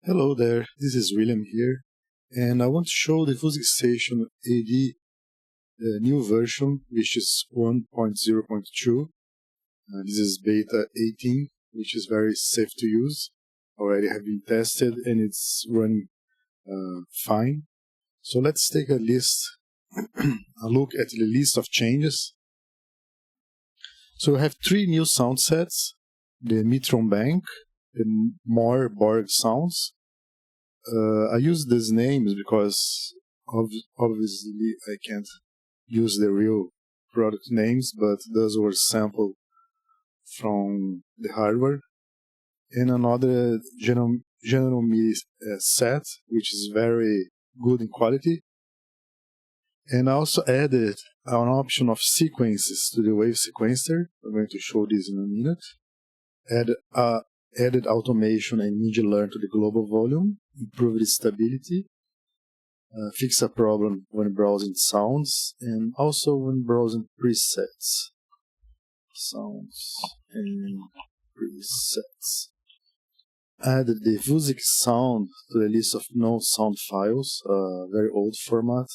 Hello there, this is William here, and I want to show the Wusik Station AD new version, which is 1.0.2. This is beta 18, which is very safe to use. Already have been tested and it's running fine. So let's take a look at the list of changes. So we have three new sound sets: the Mitron Bank, the more Bork sounds. I use these names because obviously I can't use the real product names, but those were sampled from the hardware. And another general MIDI set, which is very good in quality. And I also added an option of sequences to the wave sequencer. I'm going to show this in a minute. Added automation and media learn to the global volume, improved stability, fix a problem when browsing sounds, and also when browsing presets. Sounds and presets. Added the Wusik sound to the list of known sound files, very old format,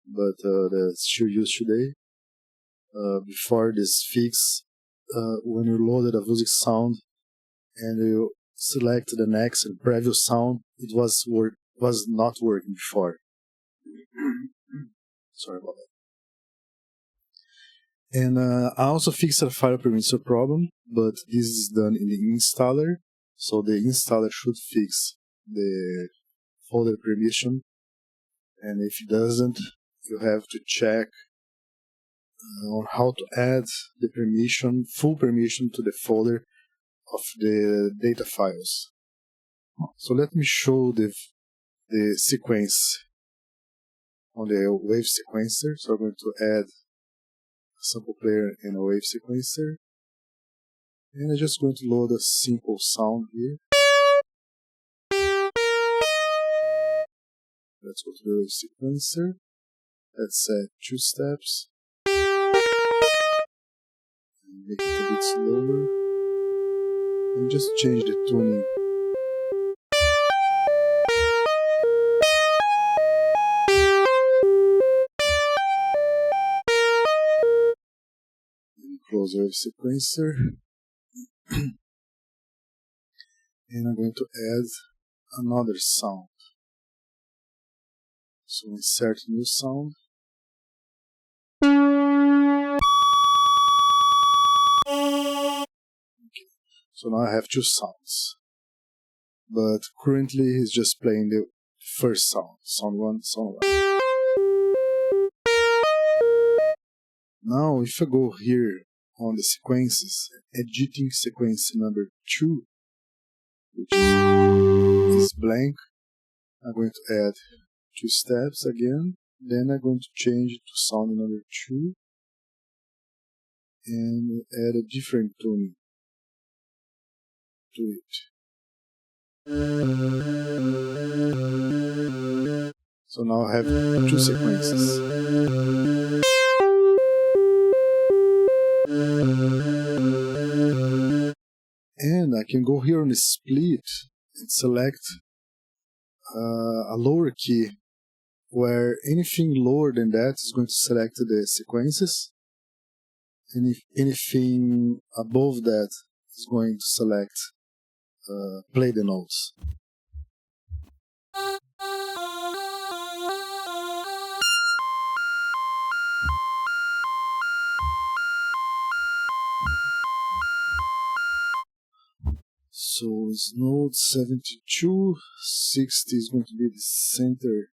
but that's still used today. Before this fix, when you loaded a Wusik sound and you select the next and previous sound, it was not working before. Sorry about that. And I also fixed a file permission problem, but this is done in the installer, so the installer should fix the folder permission, and if it doesn't, you have to check on how to add the permission, full permission to the folder of the data files. So let me show the sequence on the wave sequencer. So I'm going to add a sample player and a wave sequencer, and I'm just going to load a simple sound here. Let's go to the wave sequencer. Let's set 2 steps and make it a bit slower. And just change the tuning. And close the sequencer. And I'm going to add another sound. So insert new sound. So now I have 2 sounds, but currently it's just playing the first sound, sound 1, sound 1. Now if I go here on the sequences, editing sequence number 2, which is blank, I'm going to add 2 steps again, then I'm going to change it to sound number 2, and add a different tuning to it. So now I have 2 sequences. And I can go here on the split and select a lower key, where anything lower than that is going to select the sequences, and if anything above that is going to select play the notes. So it's note 72, 60 is going to be the center.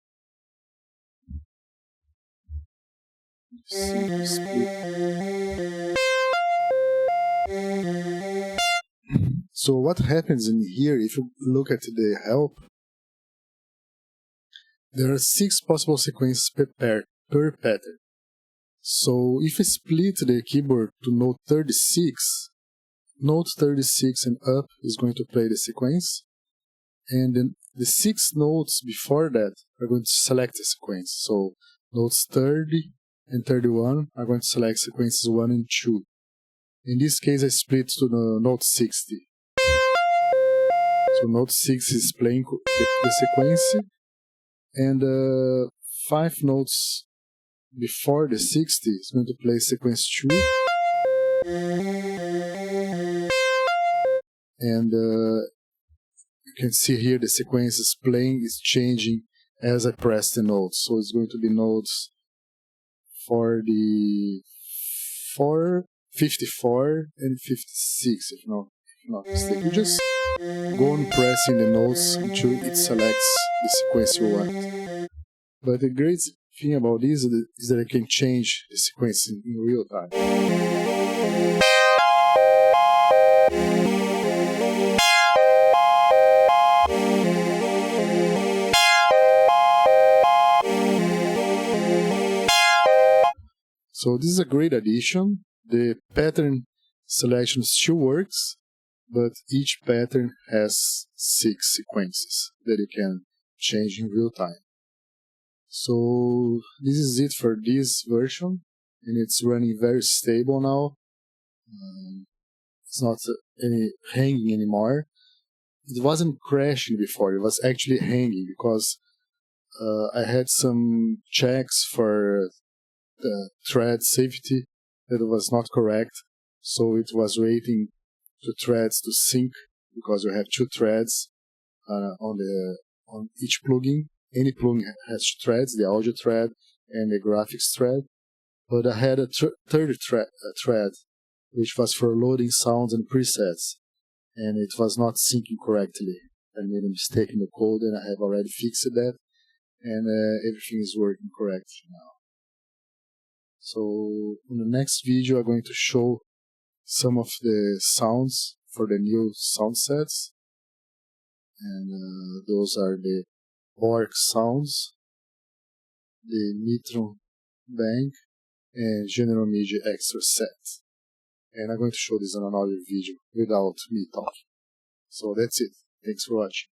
Split. So what happens in here, if you look at the help, there are 6 possible sequences per pattern. So if I split the keyboard to note 36 and up is going to play the sequence, and then the 6 notes before that are going to select the sequence. So notes 30 and 31 are going to select sequences 1 and 2. In this case I split to the note 60. So note 6 is playing the sequence, and 5 notes before the 60 is going to play sequence 2, and you can see here the sequence is playing, is changing as I press the notes. So it's going to be notes for the 54 and 56, if not mistaken. You just go on pressing the notes until it selects the sequence you want. But the great thing about this is that I can change the sequence in real time. So this is a great addition. The pattern selection still works, but each pattern has 6 sequences that you can change in real time. So this is it for this version, and it's running very stable now. It's not hanging anymore. It wasn't crashing before, it was actually hanging because I had some checks for the thread safety that was not correct, so it was waiting the threads to sync because you have 2 threads on each plugin. Any plugin has 2 threads, the audio thread and the graphics thread, but I had a third thread which was for loading sounds and presets, and it was not syncing correctly. I made a mistake in the code and I have already fixed that, and everything is working correctly now. So in the next video I'm going to show some of the sounds for the new sound sets, and those are the Bork sounds, the Mitron Bank, and General Media Extra Set. And I'm going to show this on another video without me talking. So that's it. Thanks for watching.